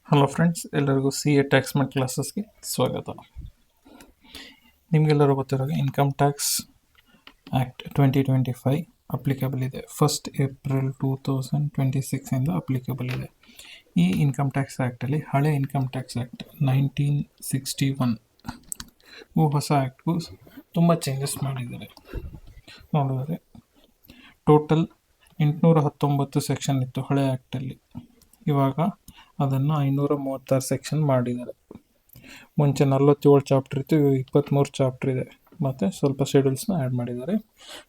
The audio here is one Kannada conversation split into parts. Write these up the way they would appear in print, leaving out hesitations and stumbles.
ಹಲೋ ಫ್ರೆಂಡ್ಸ್, ಎಲ್ಲರಿಗೂ ಸಿ ಎ ಟ್ಯಾಕ್ಸ್ಮೆಂಟ್ ಕ್ಲಾಸಸ್ಗೆ ಸ್ವಾಗತ. ನಿಮಗೆಲ್ಲರೂ ಗೊತ್ತಿರೋ ಇನ್ಕಮ್ ಟ್ಯಾಕ್ಸ್ ಆ್ಯಕ್ಟ್ 2025 ಅಪ್ಲಿಕೇಬಲ್ ಇದೆ. 1st April 2026 ಅಪ್ಲಿಕೇಬಲ್ ಇದೆ. ಈ ಇನ್ಕಮ್ ಟ್ಯಾಕ್ಸ್ ಆ್ಯಕ್ಟಲ್ಲಿ ಹಳೆ ಇನ್ಕಮ್ ಟ್ಯಾಕ್ಸ್ ಆ್ಯಕ್ಟ್ 1961 ಹೊಸ ಆ್ಯಕ್ಟ್ಗೂ ತುಂಬ ಚೇಂಜಸ್ ಮಾಡಿದ್ದಾರೆ. ನೋಡಿದರೆ ಟೋಟಲ್ 819 ಸೆಕ್ಷನ್ ಇತ್ತು ಹಳೆ ಆ್ಯಕ್ಟಲ್ಲಿ. ಇವಾಗ ಅದನ್ನು 536 ಸೆಕ್ಷನ್ ಮಾಡಿದ್ದಾರೆ. ಮುಂಚೆ 47 ಚಾಪ್ಟರ್ ಇತ್ತು, 23 ಚಾಪ್ಟರ್ ಇದೆ. ಮತ್ತು ಸ್ವಲ್ಪ ಶೆಡ್ಯೂಲ್ಸ್ನ ಆ್ಯಡ್ ಮಾಡಿದ್ದಾರೆ.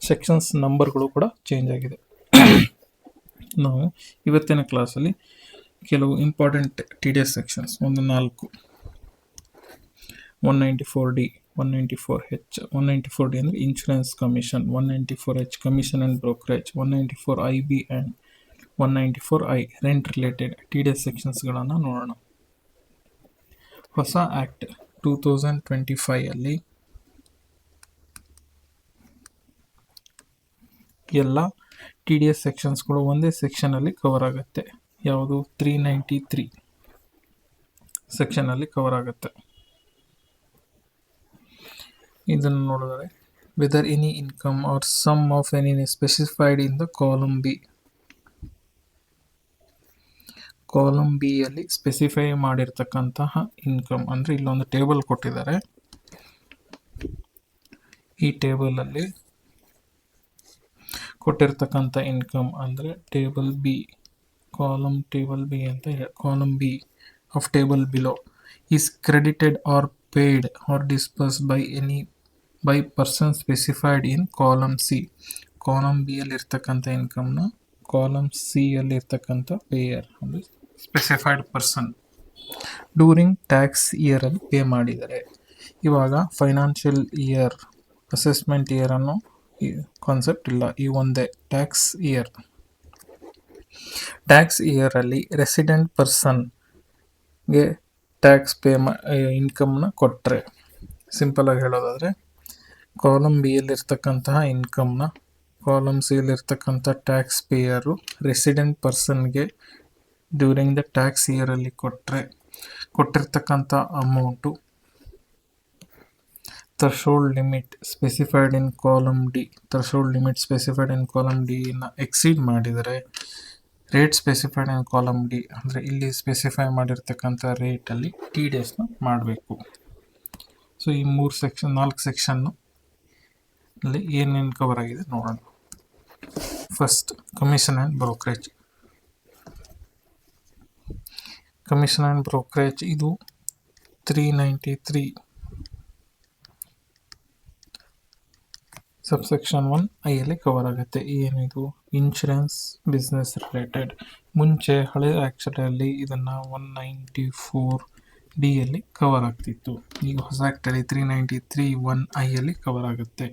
ಸೆಕ್ಷನ್ಸ್ ನಂಬರ್ಗಳು ಕೂಡ ಚೇಂಜ್ ಆಗಿದೆ. ನಾವು ಇವತ್ತಿನ ಕ್ಲಾಸಲ್ಲಿ ಕೆಲವು ಇಂಪಾರ್ಟೆಂಟ್ TDS ಸೆಕ್ಷನ್ಸ್, ಒಂದು 4: 194D, 194H. 194D ಅಂದರೆ insurance commission, 194H commission and brokerage, 194IB and 194I rent related TDS ಸೆಕ್ಷನ್ಸ್ಗಳನ್ನು ನೋಡೋಣ. ಹೊಸ ಆ್ಯಕ್ಟ್ 2025 ಎಲ್ಲ TDS ಸೆಕ್ಷನ್ಸ್ಗಳು ಒಂದೇ ಸೆಕ್ಷನಲ್ಲಿ ಕವರ್ ಆಗುತ್ತೆ. ಯಾವುದು? 393 ಸೆಕ್ಷನಲ್ಲಿ ಕವರ್ ಆಗುತ್ತೆ. ಇದನ್ನು ನೋಡಿದರೆ whether any income or sum of any specified in the column B. Column B ಯಲ್ಲಿ ಸ್ಪೆಸಿಫೈ ಮಾಡಿರ್ತಕ್ಕಂತಹ ಇನ್ಕಮ್ ಅಂದರೆ ಇಲ್ಲೊಂದು ಟೇಬಲ್ ಕೊಟ್ಟಿದ್ದಾರೆ. ಈ ಟೇಬಲಲ್ಲಿ ಕೊಟ್ಟಿರ್ತಕ್ಕಂಥ ಇನ್ಕಮ್ ಅಂದರೆ table B, column table B ಅಂತ column B of table below is credited or paid or disbursed by person specified in column C. Column B ಯಲ್ಲಿ ಇರ್ತಕ್ಕಂಥ ಇನ್ಕಮ್ನ ಕಾಲಮ್ ಸಿ ಯಲ್ಲಿ ಇರ್ತಕ್ಕಂಥ ಪೇಯರ್ ಅಂದರೆ specified person during tax ಇಯರಲ್ಲಿ pay ಮಾಡಿದ್ದಾರೆ. ಇವಾಗ ಫೈನಾನ್ಷಿಯಲ್ ಇಯರ್, ಅಸೆಸ್ಮೆಂಟ್ ಇಯರ್ ಅನ್ನೋ ಕಾನ್ಸೆಪ್ಟ್ ಇಲ್ಲ. ಈ ಒಂದೇ ಟ್ಯಾಕ್ಸ್ ಇಯರ್. ಟ್ಯಾಕ್ಸ್ ಇಯರಲ್ಲಿ ರೆಸಿಡೆಂಟ್ ಪರ್ಸನ್ಗೆ ಟ್ಯಾಕ್ಸ್ ಇನ್ಕಮ್ನ ಕೊಟ್ಟರೆ, ಸಿಂಪಲಾಗಿ ಹೇಳೋದಾದರೆ ಕಾಲಮ್ ಬಿ ಯಲ್ಲಿರ್ತಕ್ಕಂತಹ ಇನ್ಕಮ್ನ ಕಾಲಮ್ ಸಿ ಯಲ್ಲಿರ್ತಕ್ಕಂಥ ಟ್ಯಾಕ್ಸ್ ಪೇಯರು ರೆಸಿಡೆಂಟ್ ಪರ್ಸನ್ಗೆ ಡ್ಯೂರಿಂಗ್ ದ ಟ್ಯಾಕ್ಸ್ ಇಯರಲ್ಲಿ ಕೊಟ್ಟಿರ್ತಕ್ಕಂಥ amount threshold limit specified in column D, threshold limit specified in column ಡಿನ ಎಕ್ಸೀಡ್ ಮಾಡಿದರೆ rate specified in column D ಅಂದರೆ ಇಲ್ಲಿ ಸ್ಪೆಸಿಫೈ ಮಾಡಿರ್ತಕ್ಕಂಥ ರೇಟಲ್ಲಿ TDSನ ಮಾಡಬೇಕು. ಸೊ ಈ 4 ಸೆಕ್ಷನ್ನು ಅಲ್ಲಿ ಏನೇನು ಕವರ್ ಆಗಿದೆ ನೋಡೋಣ. First, commission and brokerage. Commission and brokerage ಇದು 393 ಸಬ್ಸೆಕ್ಷನ್ 1 ಯಲ್ಲಿ ಕವರ್ ಆಗುತ್ತೆ. ಏನಿದು? Insurance business related. ಮುಂಚೆ ಹಳೆ ಆ್ಯಕ್ಟಲ್ಲಿ ಇದನ್ನು 194D ಯಲ್ಲಿ ಕವರ್ ಆಗ್ತಿತ್ತು. ಈಗ ಹೊಸ ಆ್ಯಕ್ಟಲ್ಲಿ 393(1)I ಯಲ್ಲಿ ಕವರ್ ಆಗುತ್ತೆ.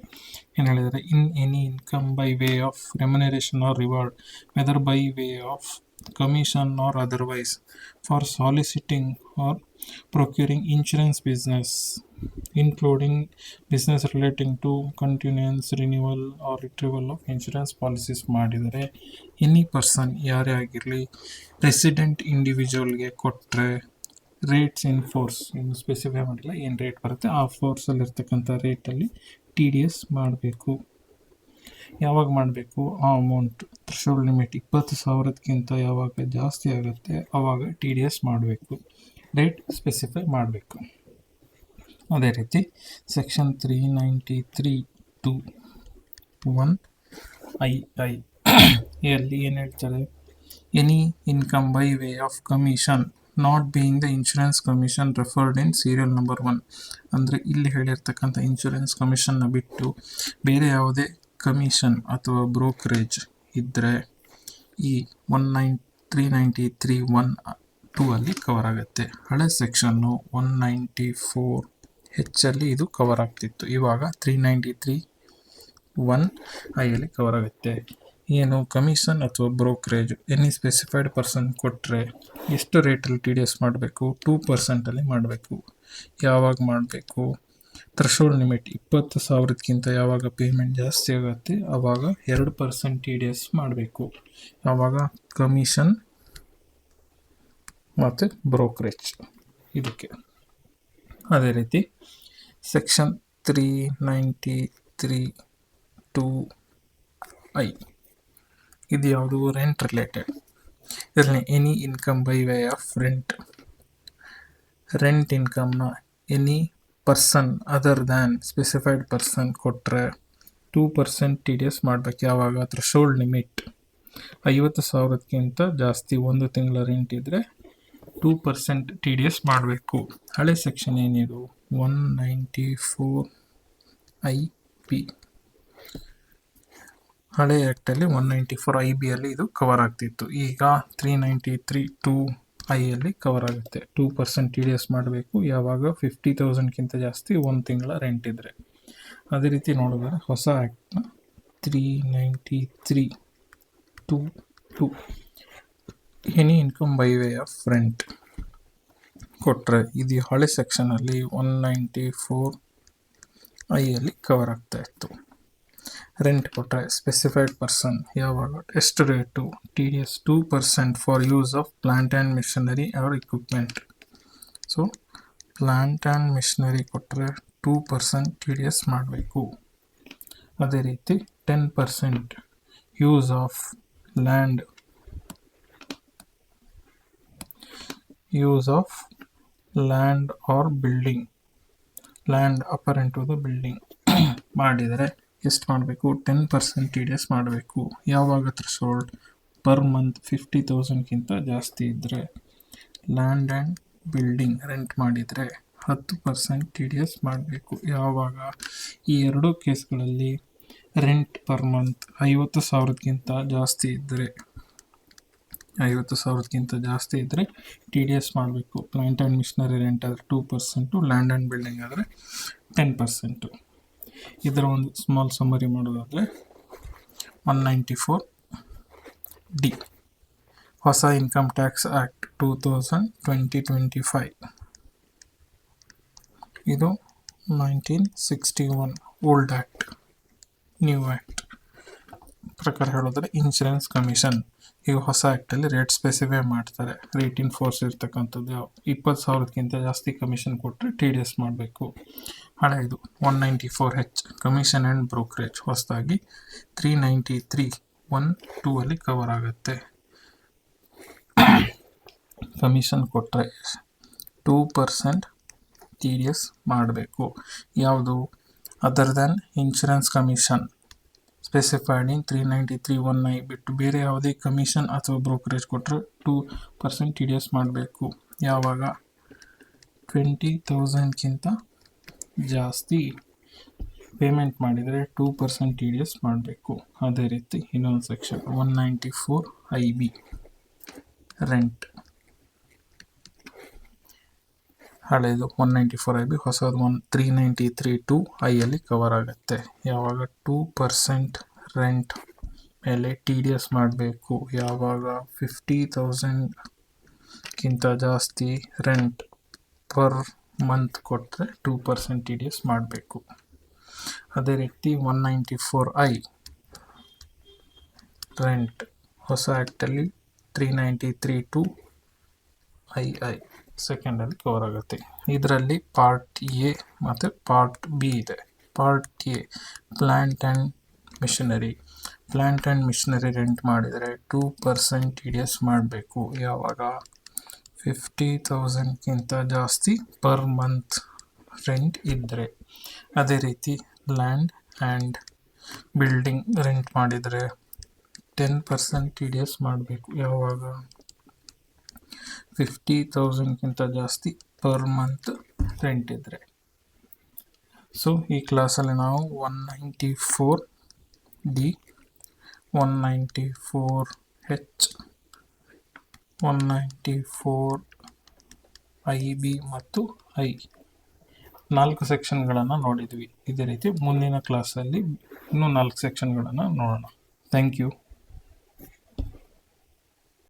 ಏನು ಹೇಳಿದರೆ, in any income by way of remuneration or reward whether by way of commission or otherwise for soliciting or procuring insurance business including business relating to continuance, renewal or retrieval of insurance policies ಮಾಡಿದರೆ ಎನಿ ಪರ್ಸನ್ ಯಾರೇ ಆಗಿರಲಿ ರೆಸಿಡೆಂಟ್ ಇಂಡಿವಿಜುವಲ್ಗೆ ಕೊಟ್ಟರೆ ರೇಟ್ಸ್ ಇನ್ ಫೋರ್ಸ್, ಇನ್ನು ಸ್ಪೆಸಿಫೈ ಮಾಡಿಲ್ಲ ಏನು ರೇಟ್ ಬರುತ್ತೆ, ಆ ಫೋರ್ಸಲ್ಲಿರ್ತಕ್ಕಂಥ ರೇಟಲ್ಲಿ TDS ಮಾಡಬೇಕು. ಯಾವಾಗ ಮಾಡಬೇಕು? ಆ ಅಮೌಂಟ್ ಥ್ರೆಶೋಲ್ಡ್ ಲಿಮಿಟ್ 20,000ಕ್ಕಿಂತ ಯಾವಾಗ ಜಾಸ್ತಿ ಆಗುತ್ತೆ ಆವಾಗ TDS ಮಾಡಬೇಕು. ರೇಟ್ ಸ್ಪೆಸಿಫೈ ಮಾಡಬೇಕು. ಅದೇ ರೀತಿ ಸೆಕ್ಷನ್ 393(1)II ಯಲ್ಲಿ ಏನು ಹೇಳ್ತಾರೆ? Any income by way of commission not being the insurance commission referred in serial number 1 ಅಂದರೆ ಇಲ್ಲಿ ಹೇಳಿರ್ತಕ್ಕಂಥ ಇನ್ಶೂರೆನ್ಸ್ ಕಮಿಷನ್ನ ಬಿಟ್ಟು ಬೇರೆ ಯಾವುದೇ ಕಮಿಷನ್ ಅಥವಾ ಬ್ರೋಕರೇಜ್ ಇದ್ದರೆ ಈ 393(1)(2) ಅಲ್ಲಿ ಕವರ್ ಆಗುತ್ತೆ. ಹಳೆ ಸೆಕ್ಷನ್ನು 194H ಅಲ್ಲಿ ಇದು ಕವರ್ ಆಗ್ತಿತ್ತು. ಇವಾಗ 393(1)I ಯಲ್ಲಿ ಕವರ್ ಆಗುತ್ತೆ. ಏನು? ಕಮಿಷನ್ ಅಥವಾ ಬ್ರೋಕರೇಜ್ ಎನಿ ಸ್ಪೆಸಿಫೈಡ್ ಪರ್ಸನ್ ಕೊಟ್ಟರೆ ಎಷ್ಟು ರೇಟಲ್ಲಿ TDS ಮಾಡಬೇಕು? 2% ಮಾಡಬೇಕು. ಯಾವಾಗ ಮಾಡಬೇಕು? ಥ್ರೆಶೋಲ್ಡ್ ಲಿಮಿಟ್ 20,000ಕ್ಕಿಂತ ಯಾವಾಗ ಪೇಮೆಂಟ್ ಜಾಸ್ತಿ ಆಗುತ್ತೆ ಆವಾಗ 2% TDS ಮಾಡಬೇಕು. ಆವಾಗ ಕಮಿಷನ್ ಮತ್ತು ಬ್ರೋಕರೇಜ್ ಇದಕ್ಕೆ. ಅದೇ ರೀತಿ ಸೆಕ್ಷನ್ 393(2)(i) ಇದು ಯಾವುದು? Rent related. ಇದರಲ್ಲಿ any income by way of rent ಇನ್ಕಮ್ನ any person other than specified person ಕೊಟ್ಟರೆ 2% TDS ಮಾಡಬೇಕು. ಯಾವಾಗ? ಥ್ರೆಶೋಲ್ಡ್ ಲಿಮಿಟ್ 50,000ಕ್ಕಿಂತ ಜಾಸ್ತಿ 1 ತಿಂಗಳ ರೆಂಟ್ ಇದ್ದರೆ 2% TDS ಮಾಡಬೇಕು. ಹಳೆ ಸೆಕ್ಷನ್ ಏನಿದು? 194(IB). ಹಳೆ ಆ್ಯಕ್ಟಲ್ಲಿ 194(IB) ಅಲ್ಲಿ ಇದು ಕವರ್ ಆಗ್ತಿತ್ತು. ಈಗ 393(2)(I) ಅಲ್ಲಿ ಕವರ್ ಆಗುತ್ತೆ. 2% TDS ಮಾಡಬೇಕು ಯಾವಾಗ? 50,000ಕ್ಕಿಂತ ಜಾಸ್ತಿ 1 ತಿಂಗಳ ರೆಂಟ್ ಇದ್ದರೆ. ಅದೇ ರೀತಿ ನೋಡಿದ್ರೆ ಹೊಸ ಆ್ಯಕ್ಟ್ನ 393(2)(2) any income by way of rent ಕೊಟ್ಟರೆ ಇದು ಹಳೆ ಸೆಕ್ಷನಲ್ಲಿ 194(I) ಅಲ್ಲಿ ಕವರ್ ಆಗ್ತಾ ಇತ್ತು. ರೆಂಟ್ ಕೊಟ್ಟರೆ ಸ್ಪೆಸಿಫೈಡ್ ಪರ್ಸನ್ ಯಾವಾಗ? ಎಷ್ಟು rate? TDS 2% for use of plant and machinery or equipment. So plant and machinery ಕೊಟ್ಟರೆ 2% TDS ಮಾಡಬೇಕು. ಅದೇ ರೀತಿ 10% use of land or building, land appurtenant to the building ಮಾಡಿದರೆ ಎಷ್ಟು ಮಾಡಬೇಕು? 10% TDS ಮಾಡಬೇಕು. ಯಾವಾಗ? ಥ್ರೆಶೋಲ್ಡ್ ಪರ್ ಮಂತ್ 50,000ಕ್ಕಿಂತ ಜಾಸ್ತಿ ಇದ್ದರೆ. ಲ್ಯಾಂಡ್ ಆ್ಯಂಡ್ ಬಿಲ್ಡಿಂಗ್ ರೆಂಟ್ ಮಾಡಿದರೆ 10% TDS ಮಾಡಬೇಕು. ಯಾವಾಗ? ಈ ಎರಡೂ ಕೇಸ್ಗಳಲ್ಲಿ ರೆಂಟ್ ಪರ್ ಮಂತ್ 50,000ಕ್ಕಿಂತ ಜಾಸ್ತಿ ಇದ್ದರೆ TDS ಮಾಡಬೇಕು. ಪ್ಲಾಂಟ್ ಆ್ಯಂಡ್ ಮಿಷನರಿ ರೆಂಟ್ ಆದರೆ 2%, ಲ್ಯಾಂಡ್ ಆ್ಯಂಡ್ ಬಿಲ್ಡಿಂಗ್ ಆದರೆ 10%. ಇದರ ಒಂದು ಸ್ಮಾಲ್ ಸಮ್ಮರಿ ಮಾಡೋದಾದರೆ 194(D) ಹೊಸ ಇನ್ಕಮ್ ಟ್ಯಾಕ್ಸ್ ಆ್ಯಕ್ಟ್ 2025. ಇದು 1961 ಓಲ್ಡ್ ಆ್ಯಕ್ಟ್. ನ್ಯೂ ಆ್ಯಕ್ಟ್ ಪ್ರಕಾರ ಹೇಳೋದ್ರೆ ಇನ್ಶೂರೆನ್ಸ್ ಕಮಿಷನ್. ಈಗ ಹೊಸ ಆ್ಯಕ್ಟಲ್ಲಿ ರೇಟ್ ಸ್ಪೆಸಿಫೈ ಮಾಡ್ತಾರೆ. ರೇಟ್ ಇನ್ ಫೋರ್ಸ್ ಇರ್ತಕ್ಕಂಥದ್ದು 20,000ಕ್ಕಿಂತ ಜಾಸ್ತಿ ಕಮಿಷನ್ ಕೊಟ್ಟರೆ TDS ಮಾಡಬೇಕು. ಹಳೆಯದು 194(H) ಕಮಿಷನ್ ಆ್ಯಂಡ್ ಬ್ರೋಕರೇಜ್. ಹೊಸದಾಗಿ 393(1)(2) ಅಲ್ಲಿ ಕವರ್ ಆಗುತ್ತೆ. ಕಮಿಷನ್ ಕೊಟ್ಟರೆ 2% TDS ಮಾಡಬೇಕು. ಯಾವುದು? Other than insurance commission specified in 393(1)(I) ಬಿಟ್ಟು ಬೇರೆ ಯಾವುದೇ ಕಮಿಷನ್ ಅಥವಾ ಬ್ರೋಕರೇಜ್ ಕೊಟ್ಟರೆ 2% TDS ಮಾಡಬೇಕು. ಯಾವಾಗ? 20,000ಕ್ಕಿಂತ ಜಾಸ್ತಿ ಪೇಮೆಂಟ್ ಮಾಡಿದರೆ 2% TDS ಮಾಡಬೇಕು. ಅದೇ ರೀತಿ ಇನ್ನೊಂದು ಸೆಕ್ಷನ್ 194(IB) ರೆಂಟ್. ಹಳೆಯದು 194(IB), ಹೊಸದು 393(2)(I) ಅಲ್ಲಿ ಕವರ್ ಆಗುತ್ತೆ. ಯಾವಾಗ? 2% ರೆಂಟ್ ಮೇಲೆ TDS ಮಾಡಬೇಕು. ಯಾವಾಗ? 50,000ಕ್ಕಿಂತ ಜಾಸ್ತಿ ರೆಂಟ್ ಪರ್ ಮಂತ್ ಕೊಟ್ಟರೆ 2% TDS ಮಾಡಬೇಕು. ಅದೇ ರೀತಿ 194(I) ರೆಂಟ್ ಹೊಸ ಆ್ಯಕ್ಟಲ್ಲಿ 393(2)(II) ಸೆಕೆಂಡಲ್ಲಿ ಕವರ್ ಆಗುತ್ತೆ. ಇದರಲ್ಲಿ ಪಾರ್ಟ್ ಎ ಮತ್ತು ಪಾರ್ಟ್ ಬಿ ಇದೆ. Part A plant and machinery rent ಮಾಡಿದರೆ 2% TDS ಮಾಡಬೇಕು. ಯಾವಾಗ? 50,000ಕ್ಕಿಂತ ಜಾಸ್ತಿ ಪರ್ ಮಂತ್ ರೆಂಟ್ ಇದ್ದರೆ. ಅದೇ ರೀತಿ ಲ್ಯಾಂಡ್ ಆ್ಯಂಡ್ ಬಿಲ್ಡಿಂಗ್ ರೆಂಟ್ ಮಾಡಿದರೆ 10% TDS ಮಾಡಬೇಕು. ಯಾವಾಗ? 50,000ಕ್ಕಿಂತ ಜಾಸ್ತಿ ಪರ್ ಮಂತ್ ರೆಂಟ್ ಇದ್ದರೆ. ಸೊ ಈ ಕ್ಲಾಸಲ್ಲಿ ನಾವು 194(D), 194(H), 194(IB) ಮತ್ತು I 4 ಸೆಕ್ಷನ್ಗಳನ್ನು ನೋಡಿದ್ವಿ. ಇದೇ ರೀತಿ ಮುಂದಿನ ಕ್ಲಾಸಲ್ಲಿ ಇನ್ನೂ 4 ಸೆಕ್ಷನ್ಗಳನ್ನು ನೋಡೋಣ. Thank you.